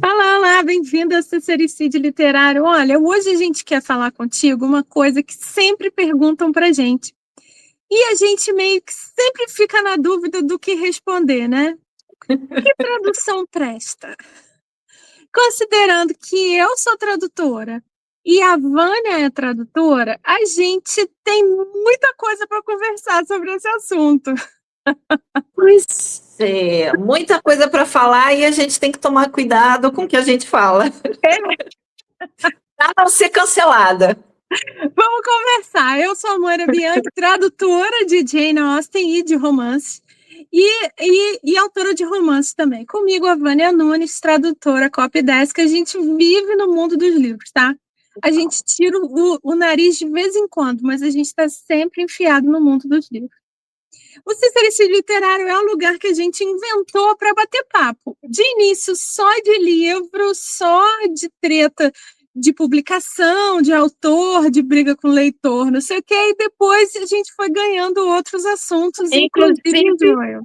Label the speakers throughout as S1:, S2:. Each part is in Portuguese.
S1: Olá, bem-vindo ao Sincericídio Literário. Olha, hoje a gente quer falar contigo uma coisa que sempre perguntam pra gente. E a gente meio que sempre fica na dúvida do que responder, né? Que tradução presta? Considerando que eu sou tradutora e a Vânia é tradutora, a gente tem muita coisa para conversar sobre esse assunto.
S2: Pois é, muita coisa para falar e a gente tem que tomar cuidado com o que a gente fala. Para não ser cancelada.
S1: Vamos conversar. Eu sou a Moira Bianchi, tradutora de Jane Austen e de romance, e autora de romance também. Comigo, a Vânia Nunes, tradutora, copydesk. A gente vive no mundo dos livros, tá? A gente tira o nariz de vez em quando, mas a gente está sempre enfiado no mundo dos livros. O Sincericídio Literário é um lugar que a gente inventou para bater papo. De início, só de livro, só de treta de publicação, de autor, de briga com leitor, não sei o quê, e depois a gente foi ganhando outros assuntos, inclusive o Royal.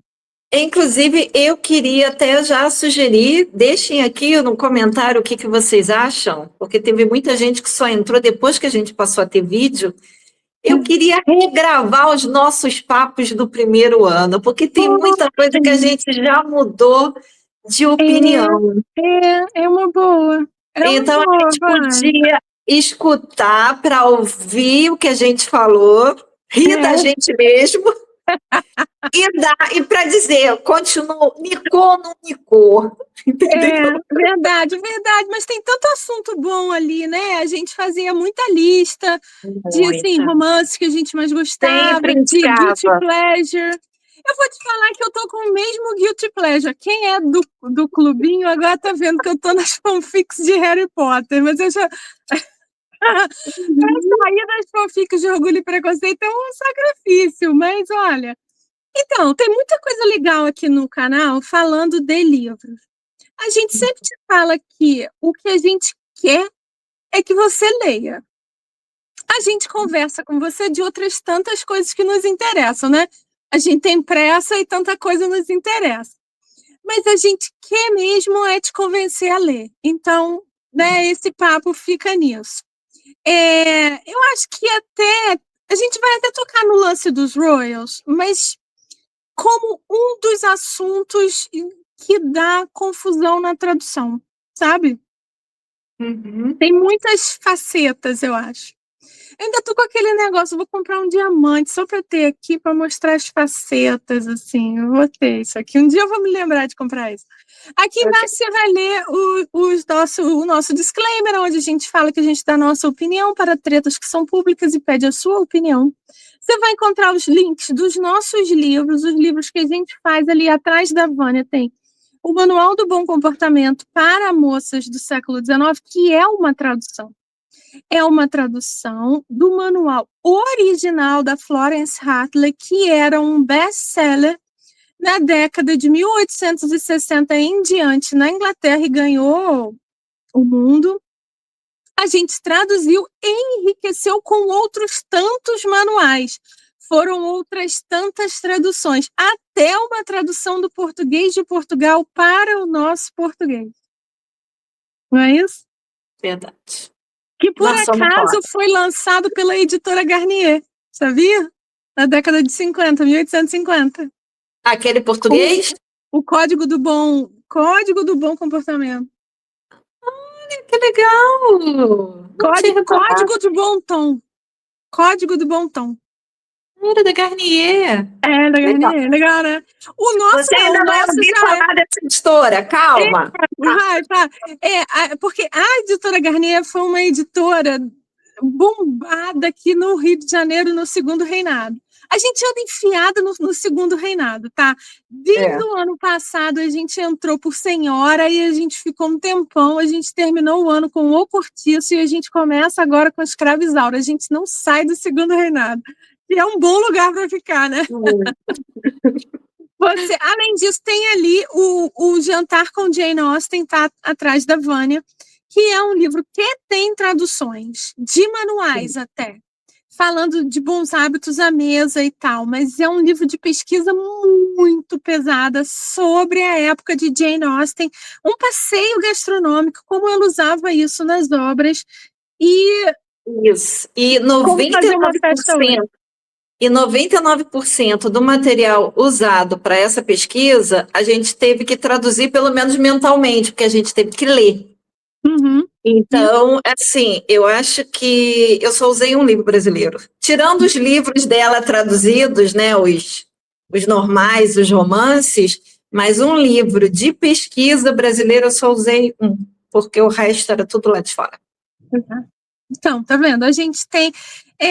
S2: Inclusive, eu queria até já sugerir, deixem aqui no comentário o que vocês acham, porque teve muita gente que só entrou depois que a gente passou a ter vídeo. Eu queria regravar os nossos papos do primeiro ano, porque tem muita coisa que a gente já mudou de opinião.
S1: É uma boa.
S2: Então, a gente podia escutar para ouvir o que a gente falou, rir da gente mesmo, e para dizer, continuou, nicou ou não nicou. Entendeu?
S1: Verdade, mas tem tanto assunto bom ali, né? A gente fazia muita lista de assim, romances que a gente mais gostava, de guilty pleasure. Eu vou te falar que eu tô com o mesmo guilty pleasure. Quem é do clubinho agora tá vendo que eu tô nas fanfics de Harry Potter, mas eu já... Pra sair das fanfics de Orgulho e Preconceito é um sacrifício, mas olha... Então, tem muita coisa legal aqui no canal falando de livros. A gente sempre te fala que o que a gente quer é que você leia. A gente conversa com você de outras tantas coisas que nos interessam, né? A gente tem pressa e tanta coisa nos interessa. Mas a gente quer mesmo é te convencer a ler. Então, né, esse papo fica nisso. Eu acho que até... A gente vai até tocar no lance dos Royals, mas como um dos assuntos que dá confusão na tradução, sabe? Tem muitas facetas, eu acho. Eu ainda tô com aquele negócio, vou comprar um diamante só para ter aqui, para mostrar as facetas, assim. Eu vou ter isso aqui. Um dia eu vou me lembrar de comprar isso. Aqui embaixo você vai ler o nosso disclaimer, onde a gente fala que a gente dá a nossa opinião para tretas que são públicas e pede a sua opinião. Você vai encontrar os links dos nossos livros, os livros que a gente faz ali atrás da Vânia. Tem o Manual do Bom Comportamento para Moças do século XIX, que é uma tradução. É uma tradução do manual original da Florence Hartley, que era um best-seller na década de 1860 em diante na Inglaterra e ganhou o mundo. A gente traduziu e enriqueceu com outros tantos manuais. Foram outras tantas traduções, até uma tradução do português de Portugal para o nosso português. Não é isso?
S2: Verdade.
S1: Que por acaso foi lançado pela editora Garnier, sabia? Na década de 50, 1850.
S2: Aquele português?
S1: O Código do Bom Comportamento.
S2: Olha, que legal!
S1: Código do Bom Tom. Código do Bom Tom.
S2: Era da Garnier.
S1: Da Garnier. Legal, né? O nosso
S2: Você ainda vai ouvir falar dessa editora, calma.
S1: Porque a editora Garnier foi uma editora bombada aqui no Rio de Janeiro no Segundo Reinado. A gente anda enfiada no Segundo Reinado, tá? Desde o ano passado a gente entrou por Senhora e a gente ficou um tempão, a gente terminou o ano com o Cortiço e a gente começa agora com a Escrava Isaura. A gente não sai do Segundo Reinado. E é um bom lugar para ficar, né? Você, além disso, tem ali o Jantar com Jane Austen, tá atrás da Vânia, que é um livro que tem traduções de manuais até. falando de bons hábitos à mesa e tal, mas é um livro de pesquisa muito pesada sobre a época de Jane Austen, um passeio gastronômico, como ela usava isso nas obras, e
S2: Isso. E
S1: como fazer uma festa hoje.
S2: 99% do material usado para essa pesquisa, a gente teve que traduzir pelo menos mentalmente, porque a gente teve que ler.
S1: Uhum.
S2: Então, assim, eu acho que eu só usei um livro brasileiro. Tirando os livros dela traduzidos, né, os normais, os romances, mas um livro de pesquisa brasileira eu só usei um, porque o resto era tudo lá de fora.
S1: Então, tá vendo? A gente tem.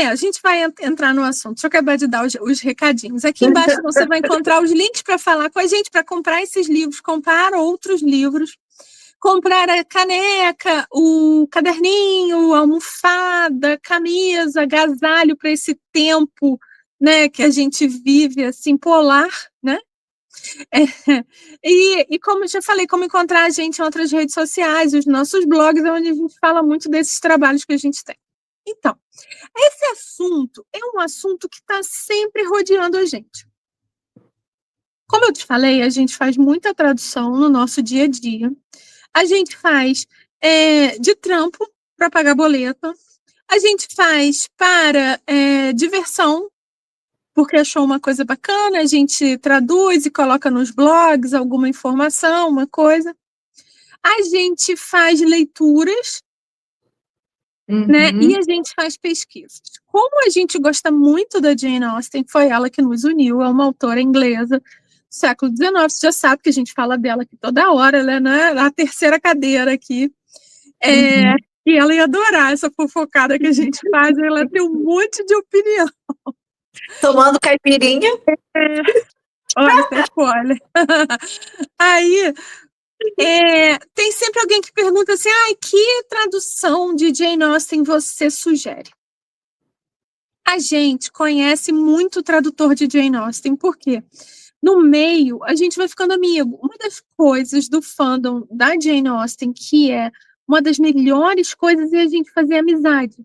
S1: A gente vai entrar no assunto. Deixa eu acabar de dar os recadinhos. Aqui embaixo você vai encontrar os links para falar com a gente, para comprar esses livros, comprar outros livros, comprar a caneca, o caderninho, a almofada, camisa, agasalho para esse tempo, né, que a gente vive assim, polar, né? E como eu já falei, como encontrar a gente em outras redes sociais, os nossos blogs, onde a gente fala muito desses trabalhos que a gente tem. Então, esse assunto é um assunto que está sempre rodeando a gente. Como eu te falei, a gente faz muita tradução no nosso dia a dia. A gente faz de trampo para pagar boleto. A gente faz para diversão, porque achou uma coisa bacana, a gente traduz e coloca nos blogs alguma informação, uma coisa. A gente faz leituras, né? E a gente faz pesquisas. Como a gente gosta muito da Jane Austen, foi ela que nos uniu, é uma autora inglesa do século XIX, você já sabe que a gente fala dela aqui toda hora, ela é, né, a terceira cadeira aqui. E ela ia adorar essa fofocada que a gente faz, ela tem um monte de opinião.
S2: Tomando caipirinha.
S1: Olha, esse spoiler. Aí, tem sempre alguém que pergunta assim, que tradução de Jane Austen você sugere? A gente conhece muito tradutor de Jane Austen, por quê? No meio, a gente vai ficando amigo. Uma das coisas do fandom da Jane Austen, que é uma das melhores coisas, é a gente fazer amizade.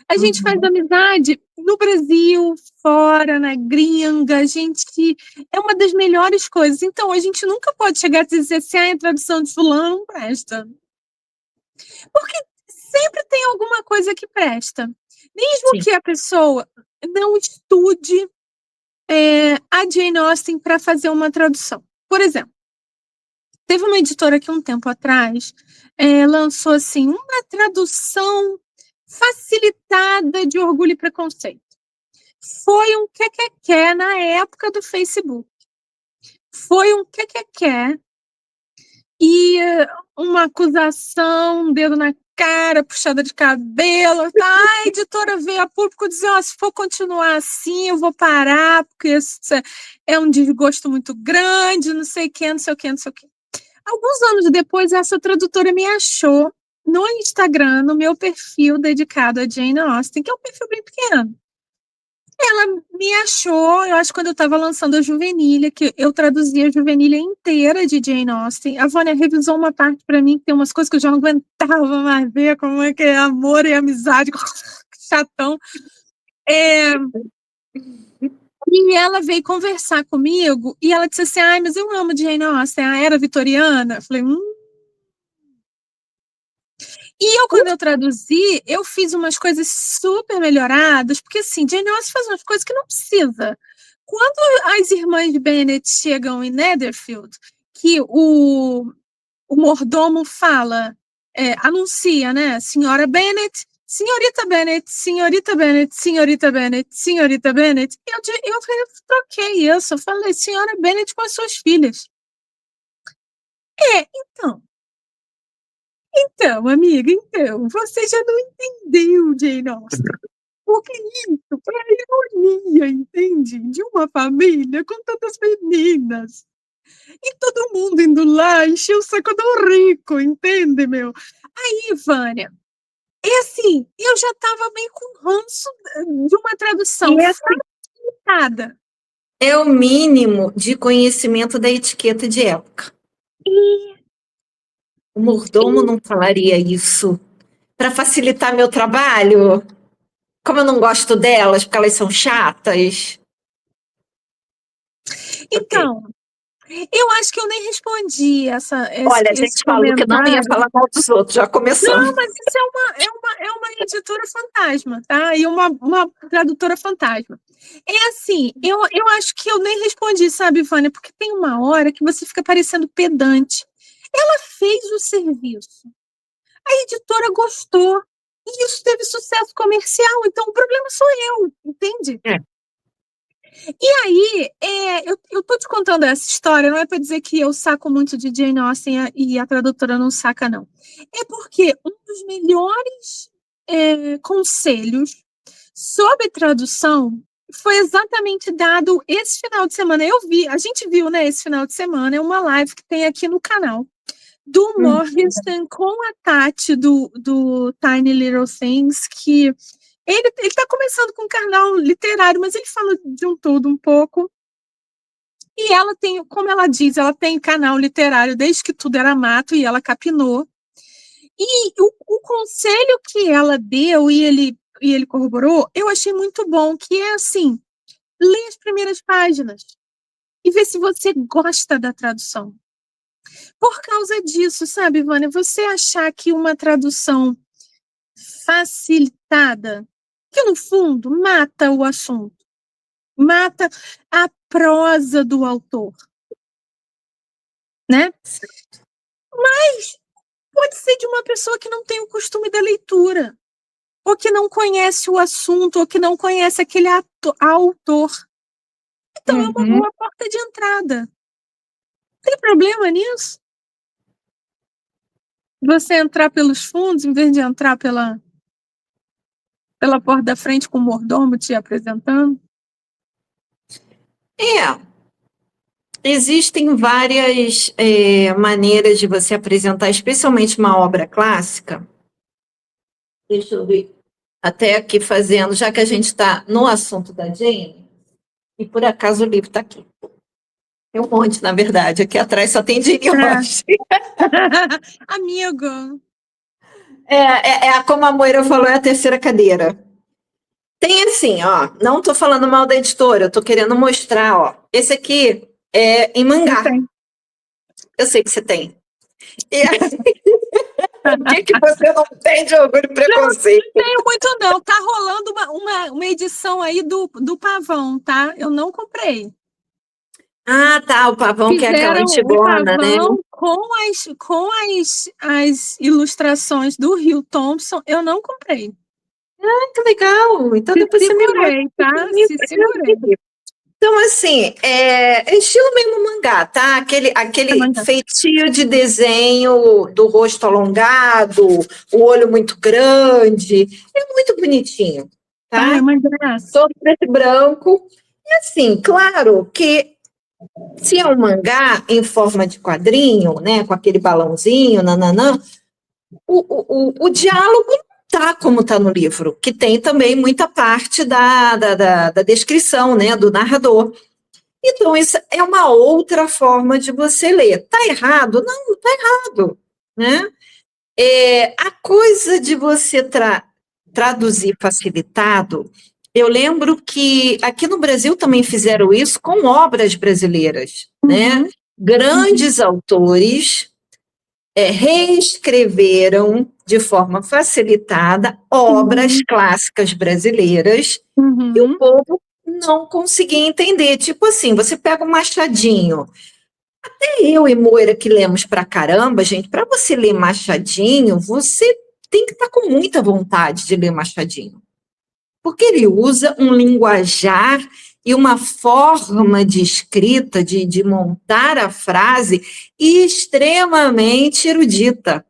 S1: A gente faz amizade no Brasil, fora, na gringa, a gente é uma das melhores coisas. Então, a gente nunca pode chegar a dizer assim, a tradução de fulano não presta. Porque sempre tem alguma coisa que presta. Mesmo Sim. que a pessoa não estude a Jane Austen para fazer uma tradução. Por exemplo, teve uma editora que um tempo atrás lançou assim, uma tradução facilitada de Orgulho e Preconceito. Foi um que na época do Facebook. Foi um que e uma acusação, um dedo na cara, puxada de cabelo, tá? A editora veio a público dizer, se for continuar assim, eu vou parar, porque isso é um desgosto muito grande, não sei o que, não sei o que, não sei o que. Alguns anos depois, essa tradutora me achou no Instagram, no meu perfil dedicado a Jane Austen, que é um perfil bem pequeno. Ela me achou, eu acho que quando eu estava lançando a Juvenília, que eu traduzi a Juvenília inteira de Jane Austen, a Vânia revisou uma parte para mim, que tem umas coisas que eu já não aguentava mais ver, como é que é amor e amizade, chatão. E ela veio conversar comigo, e ela disse assim, mas eu amo Jane Austen, a era vitoriana. Eu falei, E eu, quando eu traduzi, eu fiz umas coisas super melhoradas, porque assim, Jane Austen faz umas coisas que não precisa. Quando as irmãs Bennet chegam em Netherfield, que o mordomo fala, anuncia, né? Senhora Bennet, senhorita Bennet, senhorita Bennet, senhorita Bennet, senhorita Bennet. Eu troquei isso, eu falei, senhora Bennet com as suas filhas. Então, amiga, você já não entendeu, Jane Austen. Porque isso é a ironia, entende? De uma família com tantas meninas. E todo mundo indo lá encher o saco do rico, entende, meu? Aí, Vânia, assim, eu já estava meio com ranço de uma tradução facilitada.
S2: É o mínimo de conhecimento da etiqueta de época. O mordomo não falaria isso para facilitar meu trabalho? como eu não gosto delas, porque elas são chatas.
S1: Então, eu acho que eu nem respondi
S2: Olha, a
S1: esse
S2: gente falou que não ia
S1: comentário.
S2: falar mal dos outros, já começamos.
S1: Não, mas isso é uma editora fantasma, tá? E uma tradutora fantasma. É assim, eu acho que eu nem respondi, sabe, Vânia? Porque tem uma hora que você fica parecendo pedante. Ela fez o serviço. A editora gostou. E isso teve sucesso comercial. Então, o problema sou eu, entende?
S2: É.
S1: E aí, eu tô te contando essa história, não é para dizer que eu saco muito de Jane Austen e a tradutora não saca, não. É porque um dos melhores conselhos sobre tradução foi exatamente dado esse final de semana. A gente viu, né, esse final de semana, é uma live que tem aqui no canal, do Morgenstern com a Tati do Tiny Little Things, que ele está começando com um canal literário, mas ele fala de um tudo um pouco. E ela tem, como ela diz, ela tem canal literário desde que tudo era mato e ela capinou. E o conselho que ela deu e ele corroborou, eu achei muito bom, que é assim, lê as primeiras páginas e vê se você gosta da tradução. Por causa disso, sabe, Vânia, você achar que uma tradução facilitada, que no fundo mata o assunto, mata a prosa do autor, né? Mas pode ser de uma pessoa que não tem o costume da leitura, ou que não conhece o assunto, ou que não conhece aquele autor. Então é uma boa porta de entrada. Tem problema nisso? Você entrar pelos fundos em vez de entrar pela porta da frente com o mordomo te apresentando?
S2: Existem várias maneiras de você apresentar, especialmente uma obra clássica. Deixa eu ver. Até aqui fazendo, já que a gente está no assunto da Jane, e por acaso o livro está aqui. Tem um monte, na verdade. Aqui atrás só tem Jane Austen.
S1: Amigo.
S2: Como a Moira falou, é a terceira cadeira. Tem assim, ó, não estou falando mal da editora, eu estou querendo mostrar, ó. Esse aqui é em mangá. Eu sei que você tem. O que você não tem de orgulho e preconceito?
S1: Não tenho muito, não. Tá rolando uma edição aí do Pavão, tá? Eu não comprei.
S2: Ah, tá, o Pavão,
S1: Fizeram
S2: que é aquela antigona, né?
S1: Com as ilustrações do Hill Thompson, eu não comprei.
S2: Ah, que legal! Então depois você me mostra.
S1: Tá? Se segurei.
S2: Então, assim, é estilo mesmo mangá, tá? Aquele feitio de desenho do rosto alongado, o olho muito grande. É muito bonitinho, tá?
S1: Ah, é uma graça.
S2: Todo preto e branco. E assim, claro que se é um mangá em forma de quadrinho, né? Com aquele balãozinho, nananã, o diálogo tá como está no livro, que tem também muita parte da descrição, né, do narrador. Então, isso é uma outra forma de você ler. Está errado? Não, está errado. Né? A coisa de você traduzir facilitado, eu lembro que aqui no Brasil também fizeram isso com obras brasileiras. Né? Grandes autores reescreveram de forma facilitada obras clássicas brasileiras e o povo não conseguia entender. Tipo assim, você pega o Machadinho. Até eu e Moira que lemos pra caramba, gente, para você ler Machadinho, você tem que estar com muita vontade de ler Machadinho. Porque ele usa um linguajar e uma forma de escrita, de montar a frase extremamente erudita.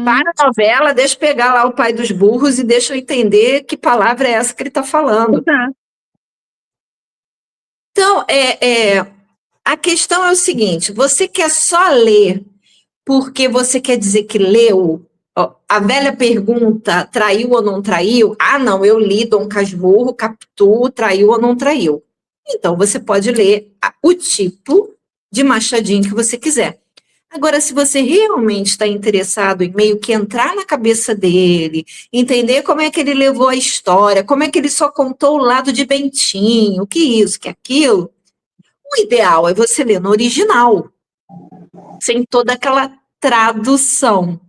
S2: Para a novela, deixa eu pegar lá o pai dos burros e deixa eu entender que palavra é essa que ele está falando.
S1: Tá.
S2: Então, a questão é o seguinte, você quer só ler porque você quer dizer que leu? A velha pergunta, traiu ou não traiu? Ah, não, eu li Dom Casmurro, Capitu, traiu ou não traiu. Então, você pode ler o tipo de Machadinho que você quiser. Agora, se você realmente está interessado em meio que entrar na cabeça dele, entender como é que ele levou a história, como é que ele só contou o lado de Bentinho, que isso, que aquilo, o ideal é você ler no original, sem toda aquela tradução.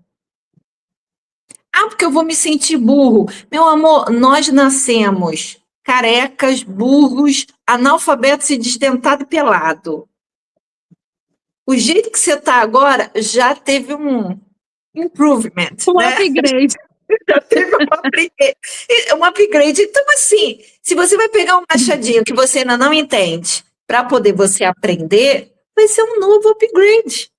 S2: Ah, porque eu vou me sentir burro. Meu amor, nós nascemos carecas, burros, analfabetos e desdentado e pelado. O jeito que você está agora já teve um improvement, né?
S1: Upgrade.
S2: Já teve um upgrade. Então, assim, se você vai pegar um machadinho que você ainda não entende para poder você aprender, vai ser um novo upgrade.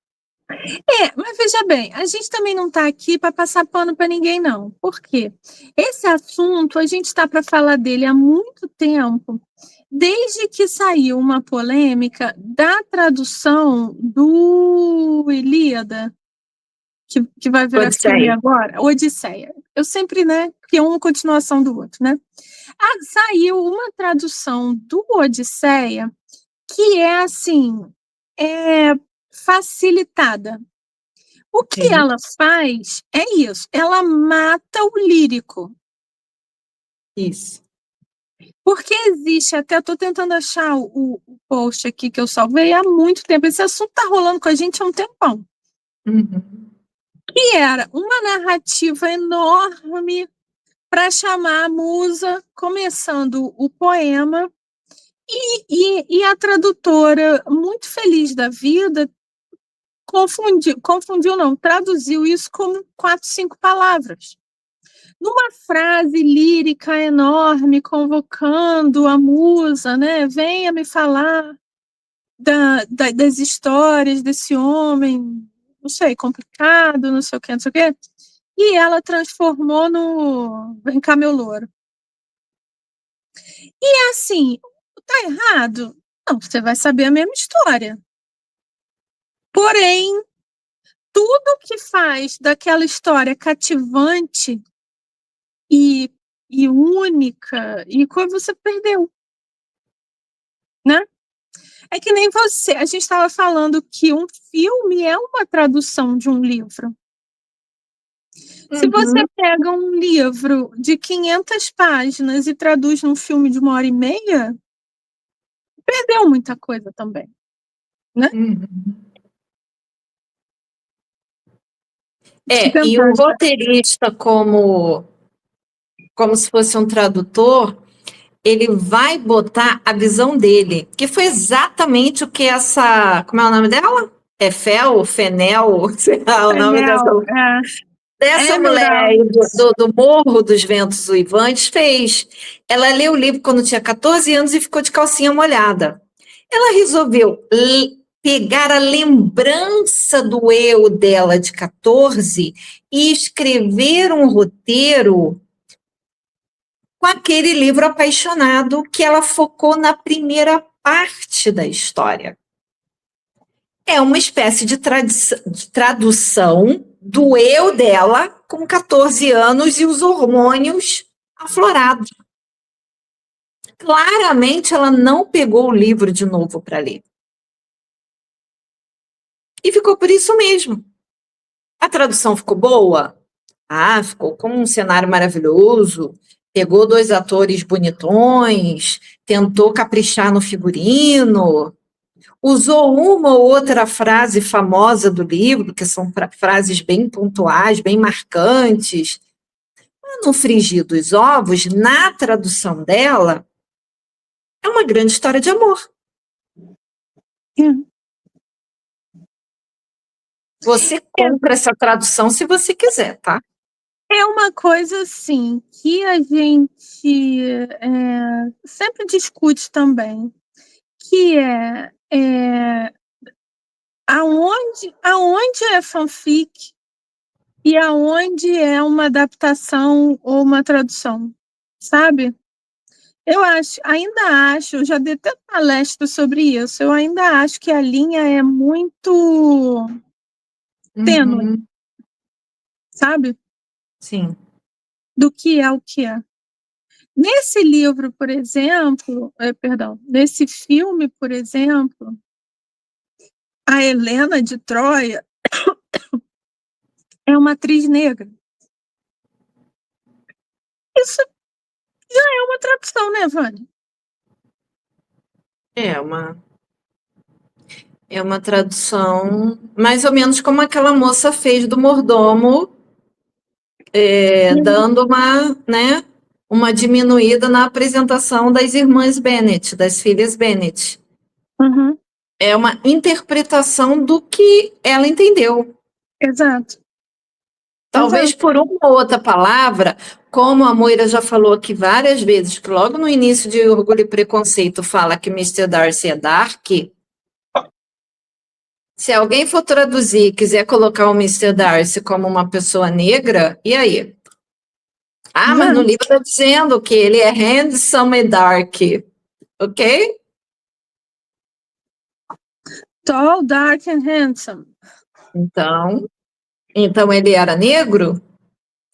S1: Mas veja bem, a gente também não está aqui para passar pano para ninguém, não. Por quê? Esse assunto, a gente está para falar dele há muito tempo, desde que saiu uma polêmica da tradução do Ilíada, que vai virar filme agora, Odisseia. Eu sempre, né, que é uma continuação do outro, né? Saiu uma tradução do Odisseia que é, assim, facilitada. O que ela faz é isso, ela mata o lírico.
S2: Isso.
S1: Porque existe, até estou tentando achar o post aqui que eu salvei há muito tempo, esse assunto está rolando com a gente há um tempão.
S2: Uhum.
S1: Que era uma narrativa enorme para chamar a musa, começando o poema, e a tradutora, muito feliz da vida, confundiu não, traduziu isso como 4, 5 palavras. Numa frase lírica enorme, convocando a musa, né? Venha me falar das histórias desse homem, não sei, complicado, não sei o que, não sei o que. E ela transformou no Vem cá, meu louro. E assim, tá errado? Não, você vai saber a mesma história. Porém, tudo que faz daquela história cativante e única, e quando você perdeu, né? É que nem você, a gente estava falando que um filme é uma tradução de um livro. Se você pega um livro de 500 páginas e traduz num filme de 1h30, perdeu muita coisa também, né?
S2: E o roteirista, como se fosse um tradutor, ele vai botar a visão dele, que foi exatamente o que essa, como é o nome dela? Fenel, sei lá o nome dessa mulher aí do Morro dos Ventos Uivantes fez. Ela leu o livro quando tinha 14 anos e ficou de calcinha molhada. Ela resolveu pegar a lembrança do eu dela de 14 e escrever um roteiro com aquele livro apaixonado que ela focou na primeira parte da história. É uma espécie de tradução do eu dela com 14 anos e os hormônios aflorados. Claramente ela não pegou o livro de novo para ler. E ficou por isso mesmo. A tradução ficou boa? Ah, ficou com um cenário maravilhoso, pegou 2 atores bonitões, tentou caprichar no figurino, usou uma ou outra frase famosa do livro, que são frases bem pontuais, bem marcantes. Mas no frigir dos ovos, na tradução dela, é uma grande história de amor. Você compra essa tradução se você quiser, tá?
S1: É uma coisa, assim, que a gente sempre discute também, que aonde é fanfic e aonde é uma adaptação ou uma tradução, sabe? Ainda acho, já dei até palestra sobre isso, eu ainda acho que a linha é muito tênue, sabe?
S2: Sim.
S1: Do que é o que é. Nesse livro, por exemplo, nesse filme, por exemplo, a Helena de Troia, uma atriz negra. Isso já é uma tradução, né, Vânia?
S2: É uma tradução mais ou menos como aquela moça fez do mordomo, dando uma diminuída na apresentação das irmãs Bennet, das filhas Bennet.
S1: Uhum.
S2: É uma interpretação do que ela entendeu.
S1: Exato.
S2: Talvez por uma ou outra palavra, como a Moira já falou aqui várias vezes, que logo no início de Orgulho e Preconceito fala que Mr. Darcy é dark. Se alguém for traduzir e quiser colocar o Mr. Darcy como uma pessoa negra, e aí? Ah, mas no livro está dizendo que ele é handsome e dark, ok?
S1: Tall, dark and handsome.
S2: Então ele era negro?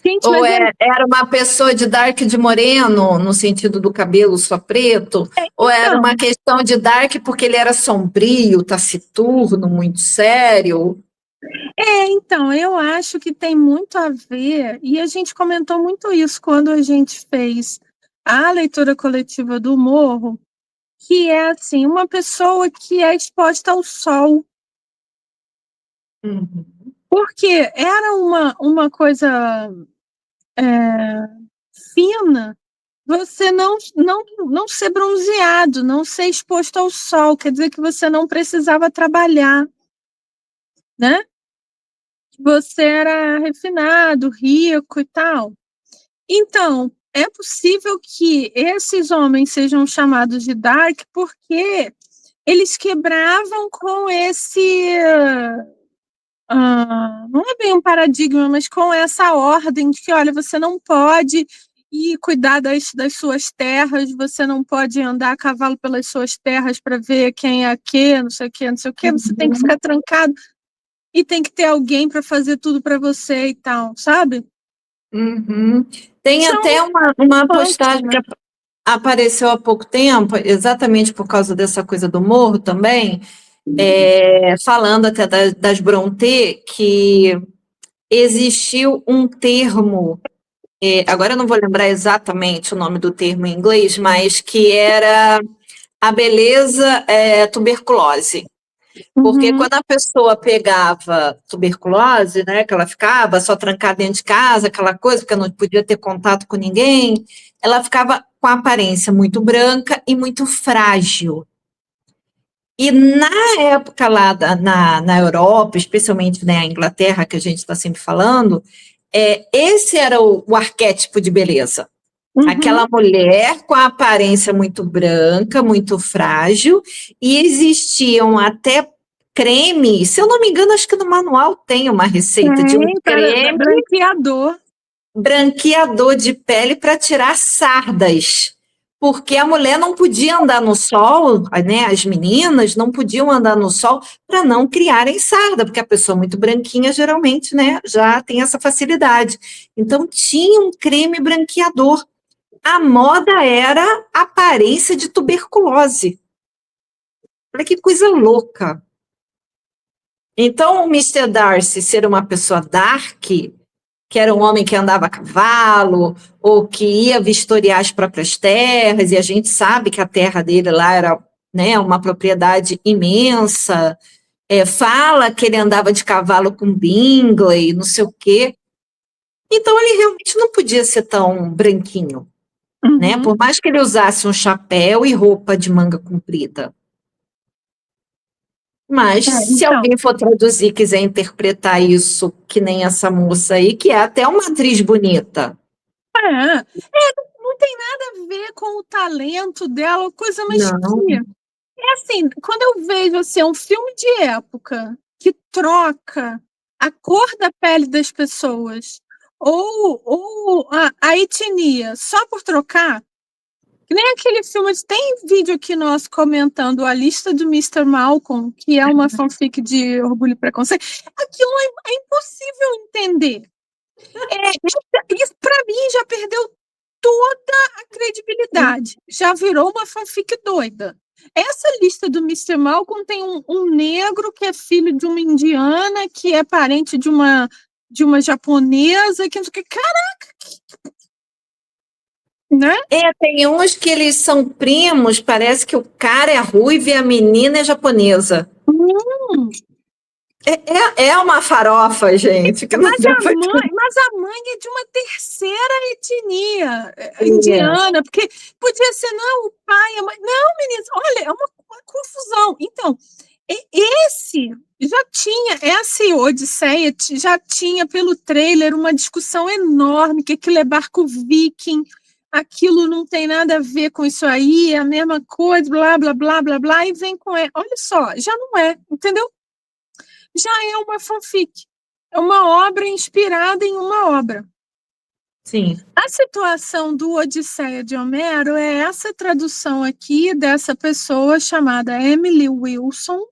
S1: Gente,
S2: Ou era uma pessoa de dark de moreno, no sentido do cabelo só preto? Ou era uma questão de dark porque ele era sombrio, taciturno, muito sério?
S1: Então, eu acho que tem muito a ver, e a gente comentou muito isso quando a gente fez a leitura coletiva do Morro, que é, assim, uma pessoa que é exposta ao sol.
S2: Uhum.
S1: Porque era uma coisa fina você não ser bronzeado, não ser exposto ao sol, quer dizer que você não precisava trabalhar, né? Você era refinado, rico e tal. Então, é possível que esses homens sejam chamados de dark porque eles quebravam com esse não é bem um paradigma, mas com essa ordem de que, olha, você não pode ir cuidar das suas terras, você não pode andar a cavalo pelas suas terras para ver quem é quê, não sei o quê, não sei o quê, você tem que ficar trancado e tem que ter alguém para fazer tudo para você e tal, sabe?
S2: Uhum. Tem
S1: São
S2: até uma postagem
S1: né?
S2: que apareceu há pouco tempo, exatamente por causa dessa coisa do morro também, falando até das Brontë, que existiu um termo, agora eu não vou lembrar exatamente o nome do termo em inglês, mas que era a beleza tuberculose. Porque quando a pessoa pegava tuberculose, né, que ela ficava só trancada dentro de casa, aquela coisa, porque não podia ter contato com ninguém, ela ficava com a aparência muito branca e muito frágil. E na época lá na Europa, especialmente na Inglaterra, que a gente está sempre falando, esse era o arquétipo de beleza. Aquela mulher com a aparência muito branca, muito frágil, e existiam até creme, se eu não me engano, acho que no manual tem uma receita de um creme branqueador de pele para tirar sardas, porque a mulher não podia andar no sol, né? As meninas não podiam andar no sol para não criarem sarda, porque a pessoa muito branquinha geralmente, né, já tem essa facilidade. Então tinha um creme branqueador. A moda era aparência de tuberculose. Olha que coisa louca. Então, o Mr. Darcy ser uma pessoa dark, que era um homem que andava a cavalo, ou que ia vistoriar as próprias terras, e a gente sabe que a terra dele lá era, né, uma propriedade imensa, fala que ele andava de cavalo com Bingley, não sei o quê. Então, ele realmente não podia ser tão branquinho. Né? Por mais que ele usasse um chapéu e roupa de manga comprida. Mas se alguém for traduzir, quiser interpretar isso, que nem essa moça aí, que é até uma atriz bonita.
S1: Não tem nada a ver com o talento dela, coisa mais fria. É assim, quando eu vejo assim, um filme de época que troca a cor da pele das pessoas ou a etnia só por trocar, que nem aquele filme, tem vídeo aqui nosso comentando a lista do Mr. Malcolm, que é uma fanfic de Orgulho e Preconceito. Aquilo é impossível entender. Isso, para mim, já perdeu toda a credibilidade. Já virou uma fanfic doida. Essa lista do Mr. Malcolm tem um negro que é filho de uma indiana, que é parente de uma de uma japonesa, que não sei o que. Caraca! Né?
S2: Tem uns que eles são primos, parece que o cara é ruivo e a menina é japonesa. É uma farofa, gente, que não dá pra...
S1: Mas a mãe é de uma terceira etnia indiana, porque podia ser, não, o pai, a mãe. Não, meninas, olha, é uma confusão. Então, essa Odisseia já tinha pelo trailer uma discussão enorme, que aquilo é barco viking, aquilo não tem nada a ver com isso aí, é a mesma coisa, blá, blá, blá, blá, blá, e vem com... Olha só, já não é, entendeu? Já é uma fanfic. É uma obra inspirada em uma obra.
S2: Sim.
S1: A situação do Odisseia de Homero é essa tradução aqui dessa pessoa chamada Emily Wilson,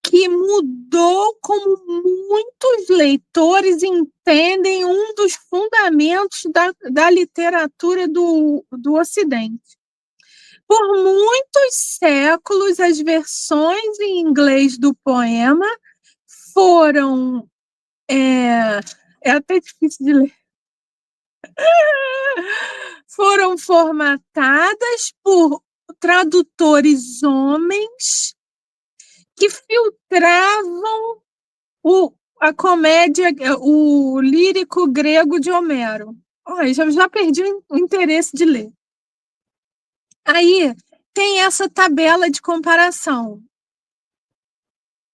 S1: que mudou como muitos leitores entendem um dos fundamentos da literatura do Ocidente. Por muitos séculos, as versões em inglês do poema foram... É até difícil de ler. Foram formatadas por tradutores homens que filtravam a comédia, o lírico grego de Homero. Já perdi o interesse de ler. Aí tem essa tabela de comparação.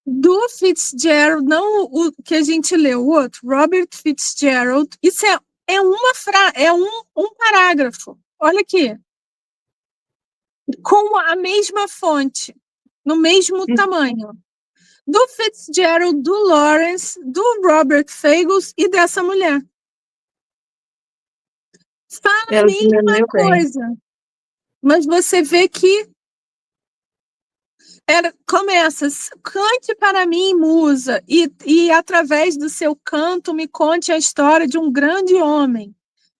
S1: Do Fitzgerald, não o que a gente leu, o outro, Robert Fitzgerald, isso é um parágrafo. Olha aqui. Com a mesma fonte, no mesmo tamanho. Do Fitzgerald, do Lawrence, do Robert Fagles e dessa mulher. Fala a mesma coisa. Mas você vê que começa, cante para mim, musa, e através do seu canto me conte a história de um grande homem.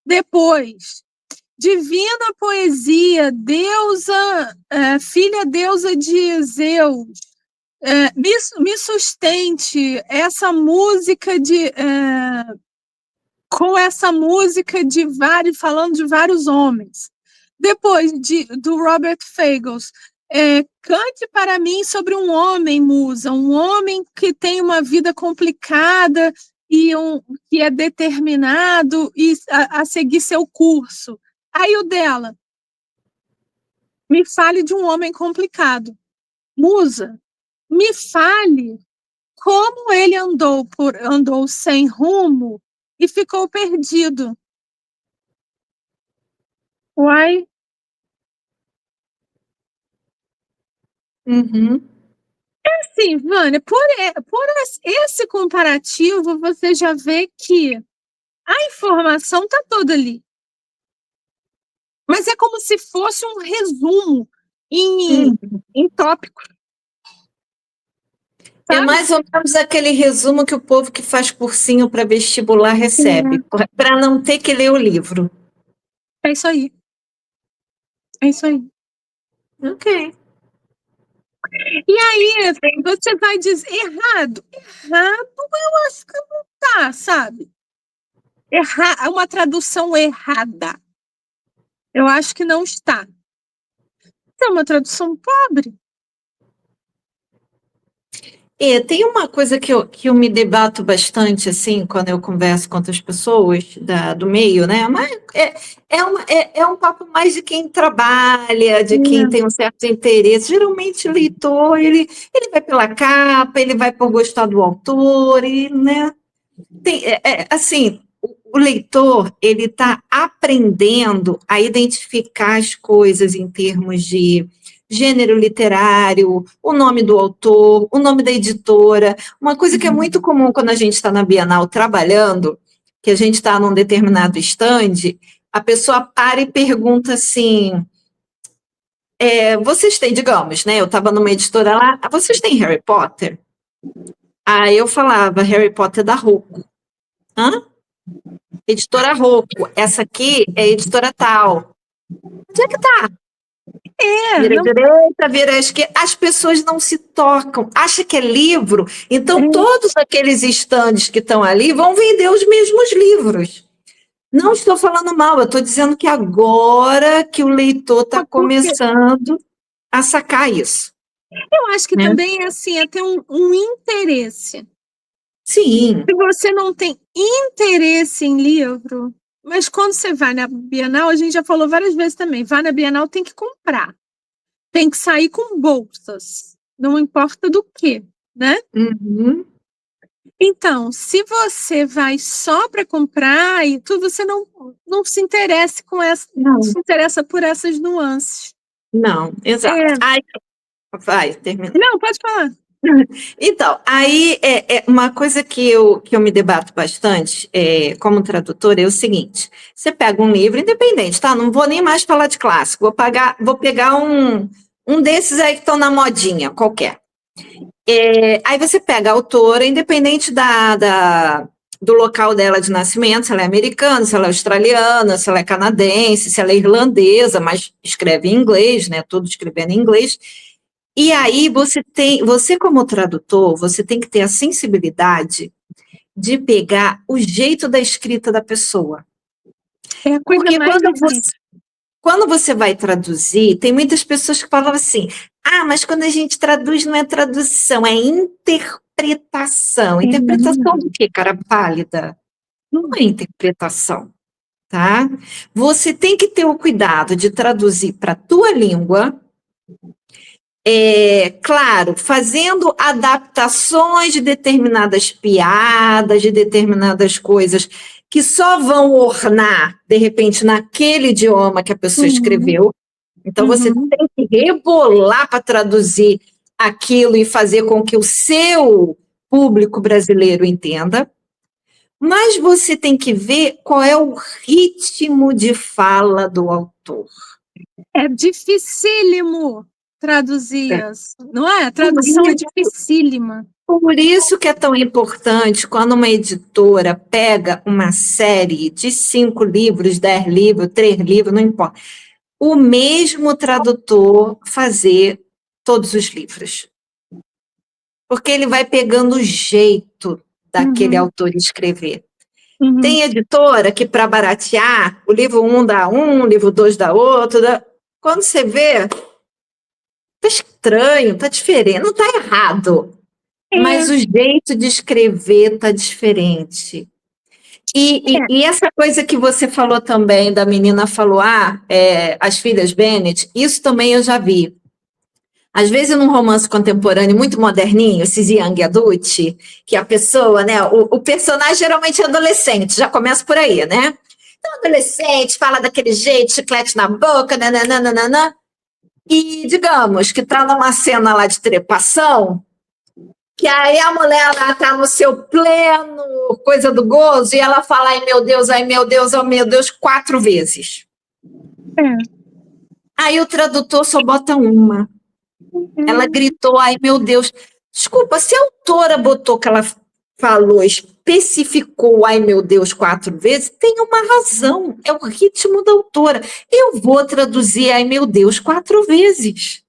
S1: Depois, divina poesia, deusa, filha deusa de Zeus, me sustente essa música com essa música de vários, falando de vários homens. Depois do Robert Fagles, cante para mim sobre um homem, musa, um homem que tem uma vida complicada e que é determinado a seguir seu curso. Aí o dela, me fale de um homem complicado. Musa, me fale como ele andou sem rumo e ficou perdido. Uai. Assim, Vânia, por esse comparativo, você já vê que a informação está toda ali. Mas é como se fosse um resumo em tópicos.
S2: É mais ou menos aquele resumo que o povo que faz cursinho para vestibular recebe, para não ter que ler o livro.
S1: É isso aí. É isso aí.
S2: Ok.
S1: E aí, você vai dizer errado? Errado, eu acho que não tá, sabe? É uma tradução errada. Eu acho que não está. É uma tradução pobre.
S2: Tem uma coisa que eu me debato bastante, assim, quando eu converso com outras pessoas do meio, né? Mas é um papo mais de quem trabalha, de quem tem um certo interesse. Geralmente o leitor, ele vai pela capa, ele vai por gostar do autor, né? Assim, o leitor, ele está aprendendo a identificar as coisas em termos de gênero literário, o nome do autor, o nome da editora. Uma coisa que é muito comum quando a gente está na Bienal trabalhando, que a gente está num determinado stand, a pessoa para e pergunta assim, vocês têm, digamos, né? Eu estava numa editora lá, vocês têm Harry Potter? Aí eu falava, Harry Potter da Rocco. Hã? Editora Rocco. Essa aqui é editora tal. Onde é que tá? Vira à direita, vira à esquerda. As pessoas não se tocam. Acha que é livro? Então, todos aqueles estandes que estão ali vão vender os mesmos livros. Não estou falando mal, eu estou dizendo que agora que o leitor está começando a sacar isso.
S1: Eu acho que também é assim, é ter um interesse.
S2: Sim.
S1: Se você não tem interesse em livro, mas quando você vai na Bienal, a gente já falou várias vezes também, vai na Bienal tem que comprar. Tem que sair com bolsas. Não importa do que, né?
S2: Uhum.
S1: Então, se você vai só para comprar e tudo, você não se interessa não se interessa por essas nuances.
S2: Não, exato. Vai, termina.
S1: Não, pode falar.
S2: Então, aí é uma coisa que eu me debato bastante como tradutora é o seguinte: você pega um livro independente, tá? Não vou nem mais falar de clássico, vou pegar um desses aí que estão na modinha, qualquer. Aí você pega a autora, independente do local dela de nascimento, se ela é americana, se ela é australiana, se ela é canadense, se ela é irlandesa, mas escreve em inglês, né? Tudo escrevendo em inglês. E aí você como tradutor, você tem que ter a sensibilidade de pegar o jeito da escrita da pessoa.
S1: É a coisa
S2: Porque
S1: mais difícil.
S2: quando você vai traduzir, tem muitas pessoas que falam assim, mas quando a gente traduz não é tradução, é interpretação. Interpretação do quê, cara pálida? Não é interpretação, tá? Você tem que ter o cuidado de traduzir para a tua língua, claro, fazendo adaptações de determinadas piadas, de determinadas coisas que só vão ornar, de repente, naquele idioma que a pessoa escreveu. Então, você tem que rebolar para traduzir aquilo e fazer com que o seu público brasileiro entenda. Mas você tem que ver qual é o ritmo de fala do autor.
S1: É dificílimo traduzir isso, não é? A tradução é dificílima.
S2: Por isso que é tão importante quando uma editora pega uma série de 5 livros, 10 livros, 3 livros, não importa, o mesmo tradutor fazer todos os livros. Porque ele vai pegando o jeito daquele autor escrever. Tem editora que, para baratear, o livro 1 dá um, o livro 2 dá outro. Quando você vê, tá estranho, tá diferente, não tá errado. Mas o jeito de escrever tá diferente. E essa coisa que você falou também, da menina falou, as filhas Bennet, isso também eu já vi. Às vezes, num romance contemporâneo muito moderninho, esses young adult, que a pessoa, né, o personagem geralmente é adolescente, já começa por aí, né? Então, adolescente, fala daquele jeito, chiclete na boca, nananana. E, digamos, que tá numa cena lá de trepação, que aí a mulher lá tá no seu pleno coisa do gozo, e ela fala, ai meu Deus, ai meu Deus, ai meu Deus, 4 vezes. Aí o tradutor só bota uma. Ela gritou, ai meu Deus. Desculpa, se a autora botou que ela falou, especificou, ai meu Deus, 4 vezes, tem uma razão, é o ritmo da autora. Eu vou traduzir, ai meu Deus, 4 vezes.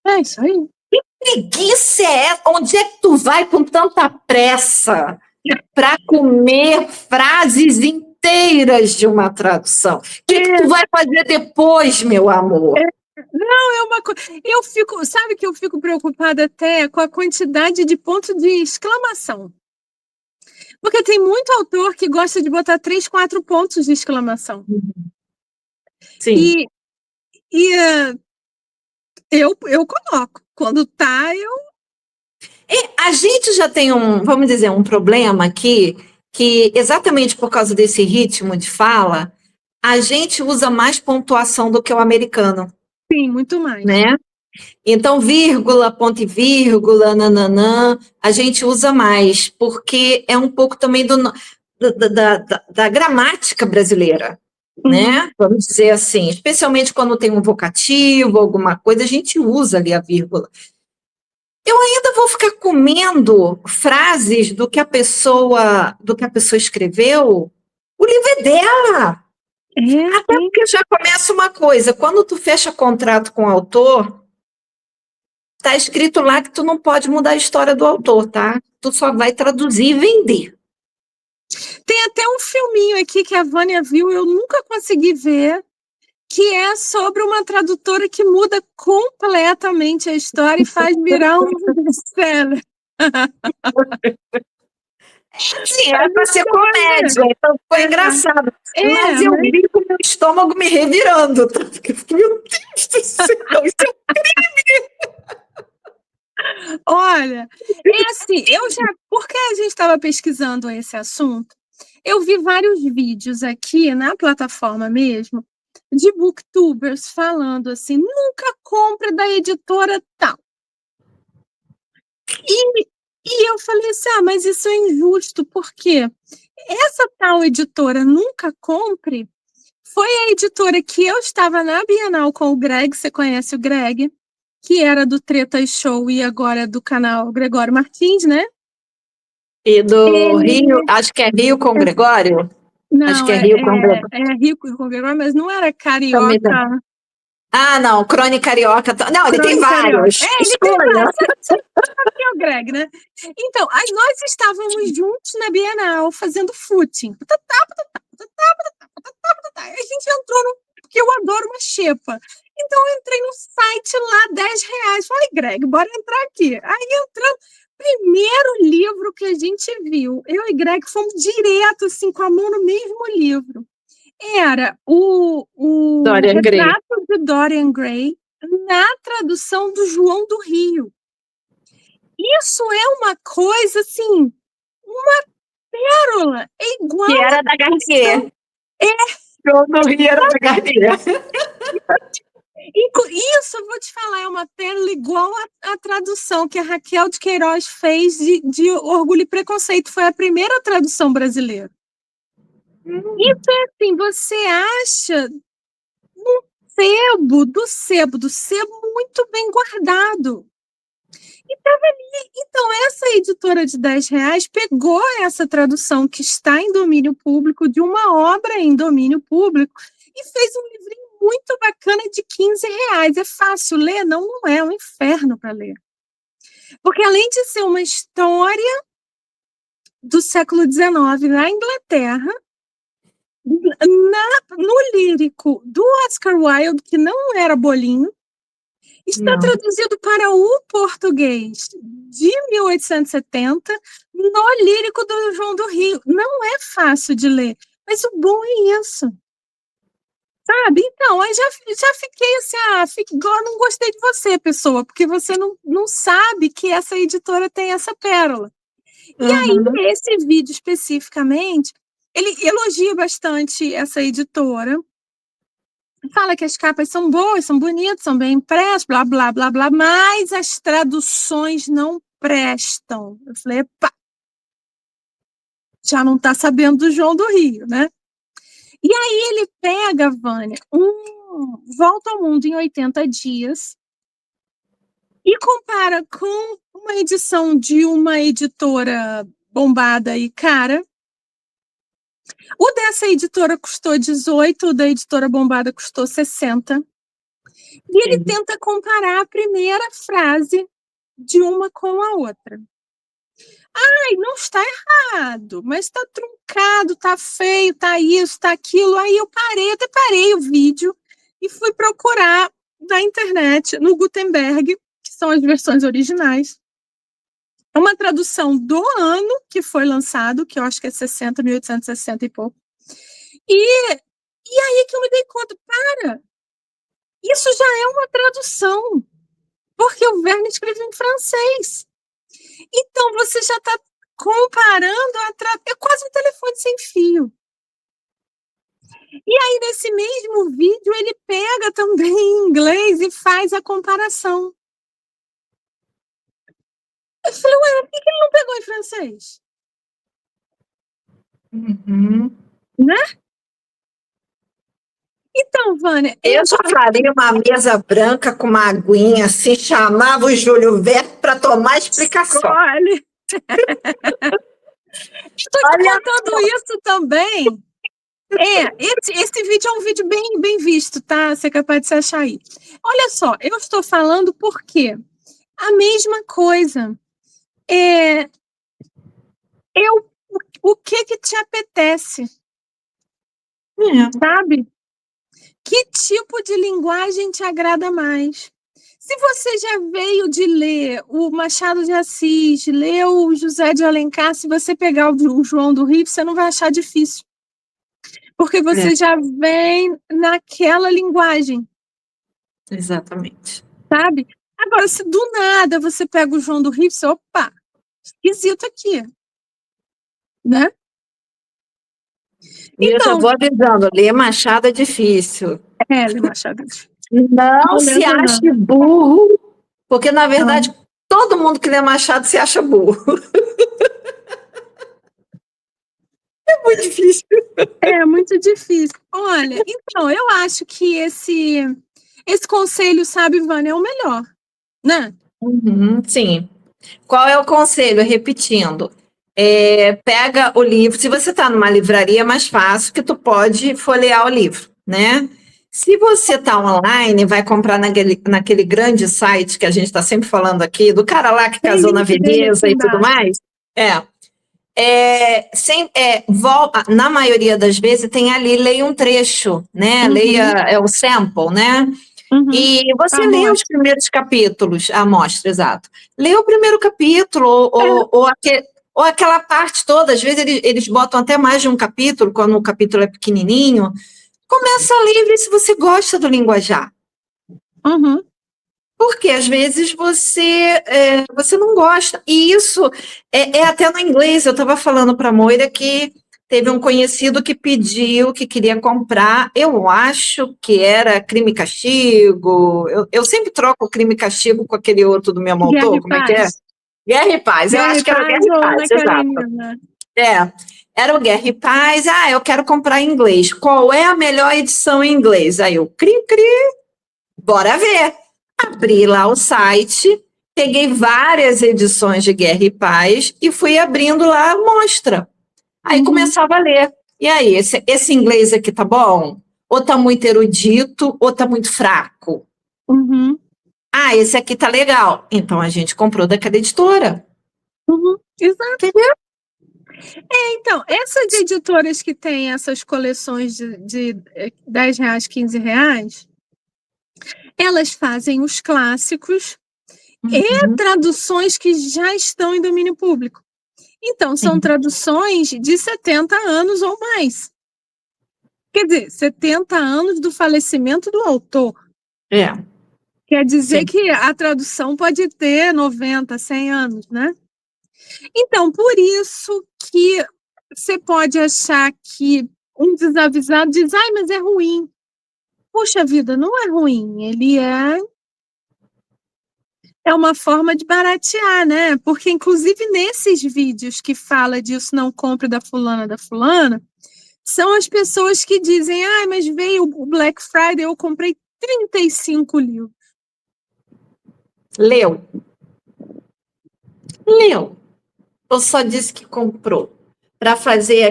S1: É isso aí.
S2: Que preguiça é essa? Onde é que tu vai com tanta pressa para comer frases inteiras de uma tradução? O que tu vai fazer depois, meu amor?
S1: Não, é uma coisa. Sabe que eu fico preocupada até com a quantidade de pontos de exclamação. Porque tem muito autor que gosta de botar 3, 4 pontos de exclamação.
S2: Sim.
S1: Eu coloco. Quando tá,
S2: A gente já tem vamos dizer, um problema aqui, que exatamente por causa desse ritmo de fala, a gente usa mais pontuação do que o americano.
S1: Sim, muito mais.
S2: Né? Então, vírgula, ponto e vírgula, nananã, a gente usa mais, porque é um pouco também da gramática brasileira, né? Vamos dizer assim, especialmente quando tem um vocativo, alguma coisa, a gente usa ali a vírgula. Eu ainda vou ficar comendo frases do que a pessoa escreveu? O livro é dela. Até porque já começa uma coisa, quando tu fecha contrato com o autor, tá escrito lá que tu não pode mudar a história do autor, tá? Tu só vai traduzir e vender.
S1: Tem até um filminho aqui que a Vânia viu, eu nunca consegui ver, que é sobre uma tradutora que muda completamente a história e faz virar um best-seller.
S2: Sim, era para ser comédia, então foi engraçado. Mas eu vi com o meu estômago me revirando. Meu Deus do céu, isso é um crime!
S1: Olha, assim, porque a gente estava pesquisando esse assunto, eu vi vários vídeos aqui na plataforma mesmo, de booktubers falando assim, nunca compre da editora tal. E eu falei assim, mas isso é injusto, porque essa tal editora Nunca Compre foi a editora que eu estava na Bienal com o Greg, você conhece o Greg, que era do Treta Show e agora é do canal Gregório Martins, né?
S2: E do Rio, acho que é Rio com Gregório?
S1: Não,
S2: acho que é Rio com Gregório.
S1: É Rio com Gregório, mas não era carioca.
S2: Ah, não, Crônica Carioca. Não, ele tem vários.
S1: Ele tem vários. Você sabe quem é o Greg, né? Então, nós estávamos juntos na Bienal, fazendo footing. A gente entrou porque eu adoro uma xepa. Então, eu entrei no site lá, R$10. Falei, Greg, bora entrar aqui. Aí entramos. Primeiro livro que a gente viu, eu e Greg fomos direto, assim, com a mão no mesmo livro. Era o retrato de Dorian Gray na tradução do João do Rio. Isso é uma coisa, assim, uma pérola. É igual...
S2: Que era da Garnier. João do Rio era da Garnier.
S1: Isso, eu vou te falar, é uma pérola igual a tradução que a Raquel de Queiroz fez de Orgulho e Preconceito. Foi a primeira tradução brasileira. Isso é assim, você acha do sebo muito bem guardado. E estava ali. Então, essa editora de R$10 pegou essa tradução que está em domínio público, de uma obra em domínio público, e fez um livrinho muito bacana de R$15. É fácil ler? Não, não é um inferno para ler. Porque além de ser uma história do século XIX na Inglaterra, no lírico do Oscar Wilde, que não era bolinho, está traduzido para o português de 1870, no lírico do João do Rio. Não é fácil de ler, mas o bom é isso. Sabe? Então, aí já fiquei assim, não gostei de você, pessoa, porque você não sabe que essa editora tem essa pérola. E aí, esse vídeo especificamente, ele elogia bastante essa editora, fala que as capas são boas, são bonitas, são bem impressas, blá, blá, blá, blá, mas as traduções não prestam. Eu falei, epa, já não está sabendo do João do Rio, né? E aí ele pega, Vânia, Volta ao Mundo em 80 Dias e compara com uma edição de uma editora bombada e cara. O dessa editora custou 18, o da editora bombada custou 60. E ele tenta comparar a primeira frase de uma com a outra. Não está errado, mas está truncado, está feio, está isso, está aquilo. Aí eu até parei o vídeo e fui procurar na internet, no Gutenberg, que são as versões originais, uma tradução do ano que foi lançado, que eu acho que é 1860 e pouco. E aí que eu me dei conta, isso já é uma tradução, porque o Verne escreveu em francês. Então, você já está comparando, é quase um telefone sem fio. E aí, nesse mesmo vídeo, ele pega também em inglês e faz a comparação. Eu falei, por que ele não pegou em francês? Né? Então, Vânia...
S2: Eu já faria uma mesa branca com uma aguinha, assim, chamava o Júlio Verne para tomar explicação.
S1: Olha... Estou te contando isso também, Esse vídeo é um vídeo bem visto, tá? Você é capaz de se achar aí. Olha só, eu estou falando porque a mesma coisa. O que te apetece? Sabe? Que tipo de linguagem te agrada mais? Se você já veio de ler o Machado de Assis, ler o José de Alencar, se você pegar o João do Rio, você não vai achar difícil. Porque você já vem naquela linguagem.
S2: Exatamente.
S1: Sabe? Agora, se do nada você pega o João do Rio, você, opa, esquisito aqui. Né?
S2: E então, eu já vou avisando, ler Machado é difícil.
S1: Ler Machado é difícil.
S2: Não se ache burro, porque, na verdade, todo mundo que lê Machado se acha burro. É muito difícil.
S1: É muito difícil. Olha, então, eu acho que esse conselho, sabe, Vânia, é o melhor, né?
S2: Sim. Qual é o conselho? Repetindo. Pega o livro. Se você está numa livraria, é mais fácil, que tu pode folhear o livro, né? Se você está online, vai comprar naquele grande site que a gente está sempre falando aqui, do cara lá que casou na Veneza e tudo mais. Na maioria das vezes tem ali, leia um trecho, né? Leia o sample, né? E você lê os primeiros capítulos, a amostra, exato. Lê o primeiro capítulo, ou aquela parte toda, às vezes eles botam até mais de um capítulo, quando o capítulo é pequenininho. Começa a ler e vê se você gosta do linguajar. Porque às vezes você não gosta. E isso é até no inglês. Eu estava falando para a Moira que teve um conhecido que pediu, que queria comprar, eu acho que era Crime e Castigo. Eu sempre troco Crime e Castigo com aquele outro do meu autor, como é que é? Guerra e Paz. Eu acho que era o Guerra e Paz, exato. Era o Guerra e Paz. Eu quero comprar em inglês. Qual é a melhor edição em inglês? Aí eu, bora ver. Abri lá o site, peguei várias edições de Guerra e Paz e fui abrindo lá a mostra. Aí começava a ler. E aí, esse inglês aqui tá bom? Ou tá muito erudito, ou tá muito fraco? Esse aqui tá legal. Então a gente comprou daquela editora.
S1: Exato.
S2: Entendeu?
S1: Então, essas editoras que têm essas coleções de R$10, R$15, elas fazem os clássicos e traduções que já estão em domínio público. Então, são traduções de 70 anos ou mais. Quer dizer, 70 anos do falecimento do autor. Quer dizer que a tradução pode ter 90, 100 anos, né? Então, por isso que você pode achar que um desavisado diz, mas é ruim. Puxa vida, não é ruim, ele é uma forma de baratear, né? Porque, inclusive, nesses vídeos que fala disso, não compre da fulana, são as pessoas que dizem, mas veio o Black Friday, eu comprei 35 livros.
S2: Leu. Ou só disse que comprou? Para fazer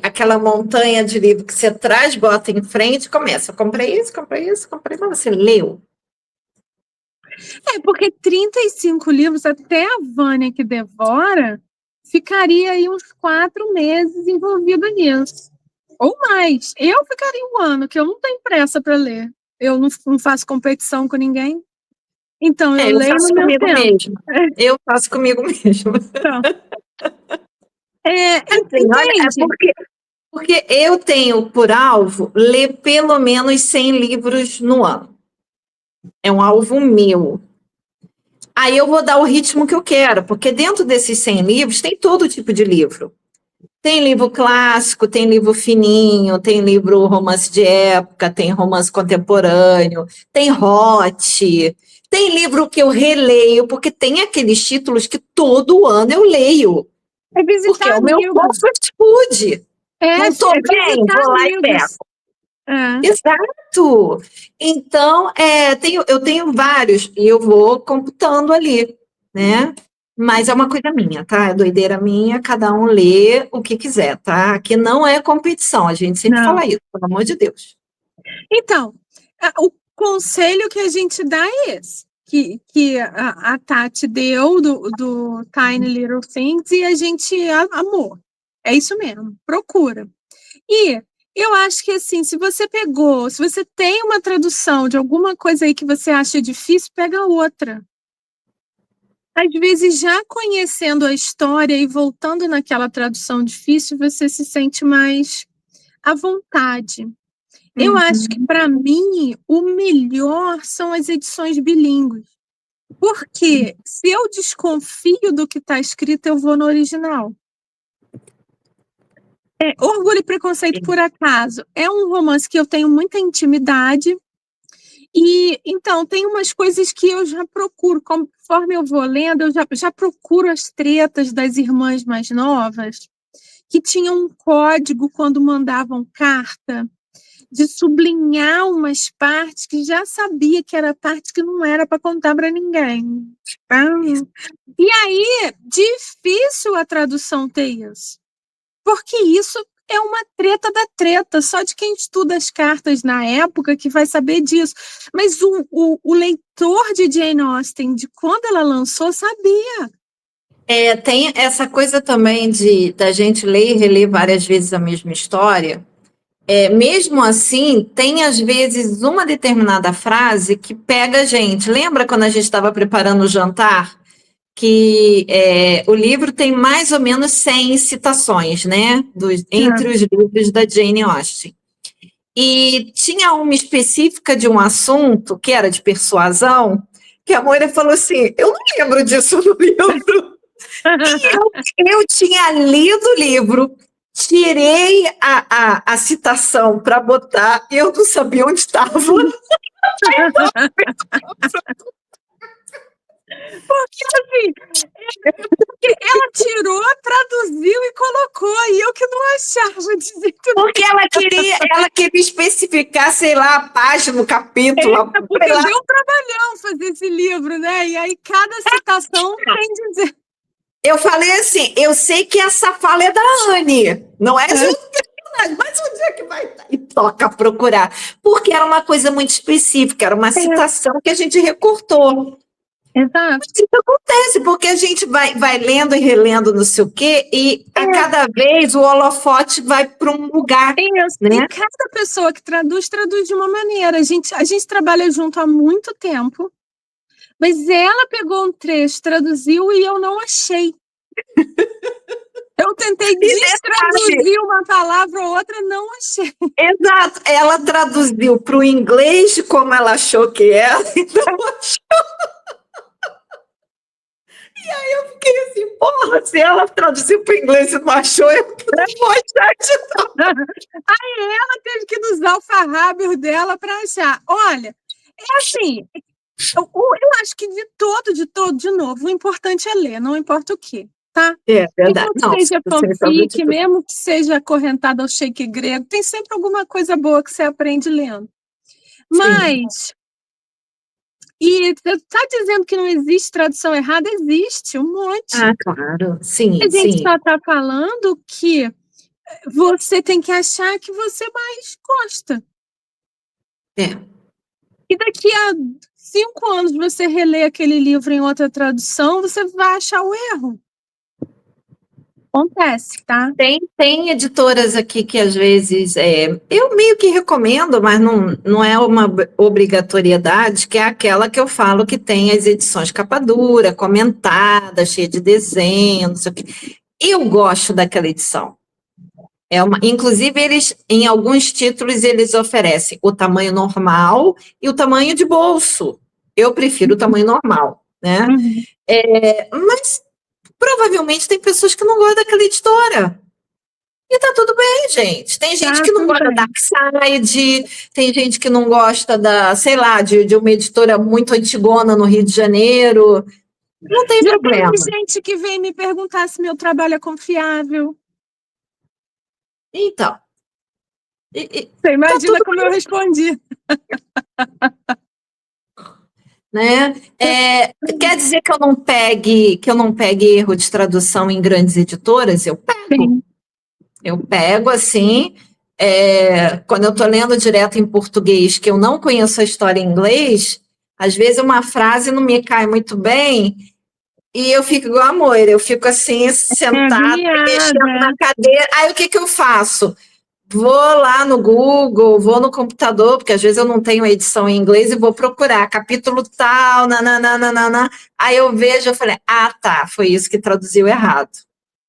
S2: aquela montanha de livro que você traz, bota em frente, começa. Comprei isso, mas você leu.
S1: Porque 35 livros, até a Vânia que devora, ficaria aí uns 4 meses envolvida nisso. Ou mais. Eu ficaria 1 ano, que eu não tenho pressa para ler. Eu não faço competição com ninguém. Então, eu leio no meu tempo.
S2: Mesmo. Eu faço comigo mesmo.
S1: Então.
S2: Porque eu tenho por alvo ler pelo menos 100 livros no ano. É um alvo meu. Aí eu vou dar o ritmo que eu quero, porque dentro desses 100 livros tem todo tipo de livro. Tem livro clássico, tem livro fininho, tem livro romance de época, tem romance contemporâneo, tem hot, tem livro que eu releio, porque tem aqueles títulos que todo ano eu leio. Porque é o meu comfort food. Não estou bem, vou lá e pego. Exato. Então, eu tenho vários e eu vou computando ali, né? Mas é uma coisa minha, tá? É doideira minha, cada um lê o que quiser, tá? Aqui não é competição, a gente sempre
S1: Não.
S2: fala isso, pelo amor de Deus.
S1: Então, o conselho que a gente dá é esse, que a Tati deu do Tiny Little Things e a gente amou. É isso mesmo, procura. E eu acho que, assim, se você tem uma tradução de alguma coisa aí que você acha difícil, pega outra. Às vezes, já conhecendo a história e voltando naquela tradução difícil, você se sente mais à vontade. Eu acho que, para mim, o melhor são as edições bilíngues. Porque se eu desconfio do que está escrito, eu vou no original. Orgulho e Preconceito, por acaso, é um romance que eu tenho muita intimidade. E, então, tem umas coisas que eu já procuro. Conforme eu vou lendo, eu já procuro as tretas das irmãs mais novas, que tinham um código quando mandavam carta, de sublinhar umas partes que já sabia que era parte que não era para contar para ninguém. E aí, difícil a tradução ter isso, porque isso é uma treta da treta, só de quem estuda as cartas na época que vai saber disso. Mas o leitor de Jane Austen, de quando ela lançou, sabia.
S2: Tem essa coisa também da gente ler e reler várias vezes a mesma história. Mesmo assim, tem às vezes uma determinada frase que pega a gente. Lembra quando a gente estava preparando o jantar? Que o livro tem mais ou menos 100 citações, né? Entre os livros da Jane Austen. E tinha uma específica de um assunto, que era de persuasão, que a Moira falou assim, eu não lembro disso no livro. E eu tinha lido o livro, tirei a citação para botar, e eu não sabia onde estava.
S1: Porque, assim, ela tirou, traduziu e colocou, e eu que não achava de jeito.
S2: Porque ela queria especificar, sei lá, a página, o capítulo.
S1: Porque deu um trabalhão fazer esse livro, né? E aí cada citação tem dizer.
S2: Eu falei assim, eu sei que essa fala é da Anne, não é de um personagem, mas onde é que vai estar? E toca procurar. Porque era uma coisa muito específica, era uma citação que a gente recortou.
S1: Exato.
S2: Isso acontece, porque a gente vai lendo e relendo não sei o quê, e a cada vez o holofote vai para um lugar.
S1: Isso.
S2: Né?
S1: E cada pessoa que traduz de uma maneira. A gente trabalha junto há muito tempo, mas ela pegou um trecho, traduziu e eu não achei. Eu tentei destraduzir uma palavra ou outra, não achei.
S2: Exato. Ela traduziu para o inglês como ela achou que era, então achou. E aí eu fiquei assim, porra, se ela traduziu para o inglês e não achou, eu não vou achar de novo.
S1: Aí ela teve que nos dar o farrábio dela para achar. Olha, é assim, eu acho que de novo, o importante é ler, não importa o quê, tá?
S2: É verdade.
S1: Mesmo que seja fanfic, mesmo que seja acorrentada ao shake grego, tem sempre alguma coisa boa que você aprende lendo. Mas... E você está dizendo que não existe tradução errada? Existe, um monte.
S2: Ah, claro, sim,
S1: A gente
S2: sim.
S1: só está falando que você tem que achar que você mais gosta. E daqui a 5 anos você relê aquele livro em outra tradução, você vai achar o erro. Acontece, tá?
S2: Tem editoras aqui que às vezes eu meio que recomendo, mas não é uma obrigatoriedade, que é aquela que eu falo que tem as edições capa dura, comentada, cheia de desenho, não sei o quê. Eu gosto daquela edição. Inclusive, eles, em alguns títulos, eles oferecem o tamanho normal e o tamanho de bolso. Eu prefiro o tamanho normal, né?
S1: Uhum.
S2: Mas provavelmente tem pessoas que não gostam daquela editora. E tá tudo bem, gente. Tem gente que não gosta da Darkside, tem gente que não gosta sei lá, de uma editora muito antigona no Rio de Janeiro. Não tem problema.
S1: Tem gente que vem me perguntar se meu trabalho é confiável.
S2: Então.
S1: Você imagina como eu respondi.
S2: né? Quer dizer que eu não pegue erro de tradução em grandes editoras? Eu pego.
S1: Sim.
S2: Eu pego assim, quando eu estou lendo direto em português, que eu não conheço a história em inglês, às vezes uma frase não me cai muito bem e eu fico igual a Moira, eu fico assim, sentada, mexendo na cadeira. Aí o que eu faço? Vou lá no Google, vou no computador, porque às vezes eu não tenho edição em inglês, e vou procurar capítulo tal, nananana. Aí eu vejo, eu falei, ah, tá, foi isso que traduziu errado.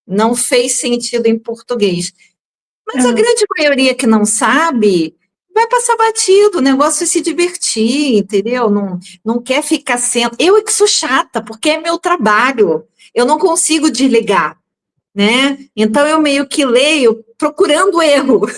S2: Não fez sentido em português. Mas a grande maioria que não sabe vai passar batido, o negócio é se divertir, entendeu? Não quer ficar sendo. Eu é que sou chata, porque é meu trabalho. Eu não consigo desligar, né? Então eu meio que leio procurando erro.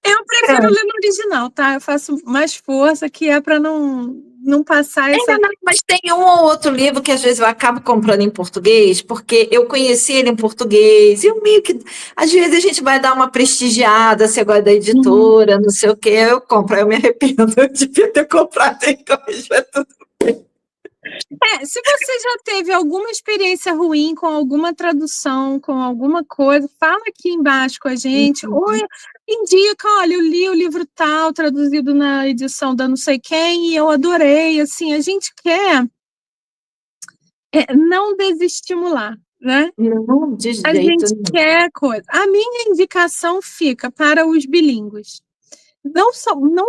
S1: Eu prefiro ler no original, tá? Eu faço mais força, que é para não passar essa...
S2: Mas tem um ou outro livro que às vezes eu acabo comprando em português, porque eu conheci ele em português, e eu meio que, às vezes a gente vai dar uma prestigiada, se gosta da editora, não sei o quê, eu compro, aí eu me arrependo, eu devia ter comprado em inglês, mas tudo bem.
S1: Se você já teve alguma experiência ruim com alguma tradução, com alguma coisa, fala aqui embaixo com a gente, ou indica, olha, eu li o livro tal, traduzido na edição da não sei quem, e eu adorei, assim, a gente quer não desestimular, né?
S2: Não, de
S1: A
S2: jeito
S1: gente
S2: nenhum.
S1: quer coisa. A minha indicação fica para os bilíngues. Não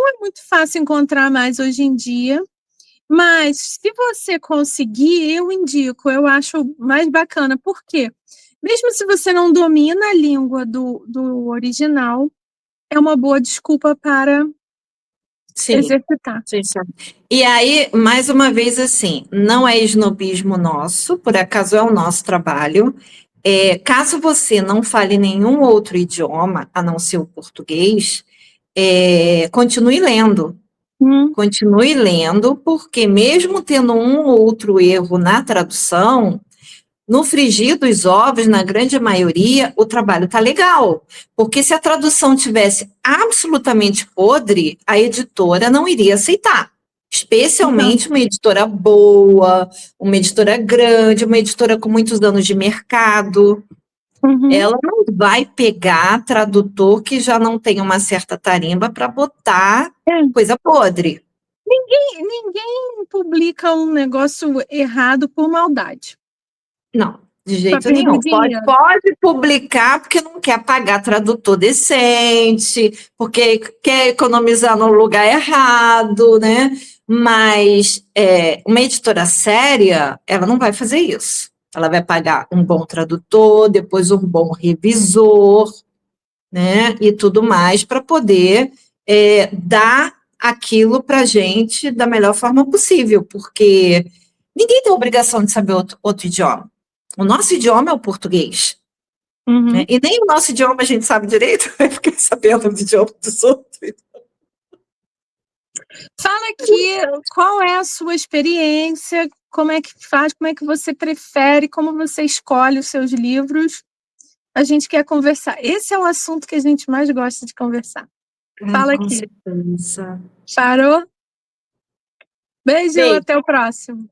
S1: é muito fácil encontrar mais hoje em dia, mas se você conseguir, eu indico, eu acho mais bacana. Por quê? Mesmo se você não domina a língua do original, é uma boa desculpa para exercitar.
S2: Sim. E aí, mais uma vez, assim, não é esnobismo nosso, por acaso é o nosso trabalho. Caso você não fale nenhum outro idioma, a não ser o português, continue lendo. Continue lendo, porque mesmo tendo um ou outro erro na tradução, no frigir dos ovos, na grande maioria, o trabalho está legal. Porque se a tradução tivesse absolutamente podre, a editora não iria aceitar. Especialmente uma editora boa, uma editora grande, uma editora com muitos anos de mercado. Ela não vai pegar tradutor que já não tem uma certa tarimba para botar coisa podre.
S1: Ninguém publica um negócio errado por maldade.
S2: Não, de jeito nenhum. Pode publicar porque não quer pagar tradutor decente, porque quer economizar no lugar errado, né? Mas uma editora séria, ela não vai fazer isso. Ela vai pagar um bom tradutor, depois um bom revisor, né? E tudo mais para poder dar aquilo para a gente da melhor forma possível, porque ninguém tem obrigação de saber outro idioma. O nosso idioma é o português. Né? E nem o nosso idioma a gente sabe direito, eu fiquei sabendo do idioma dos outros.
S1: Fala aqui, qual é a sua experiência, como é que faz, como é que você prefere, como você escolhe os seus livros. A gente quer conversar. Esse é o assunto que a gente mais gosta de conversar. Fala aqui.
S2: Certeza.
S1: Parou? Beijo, até o próximo.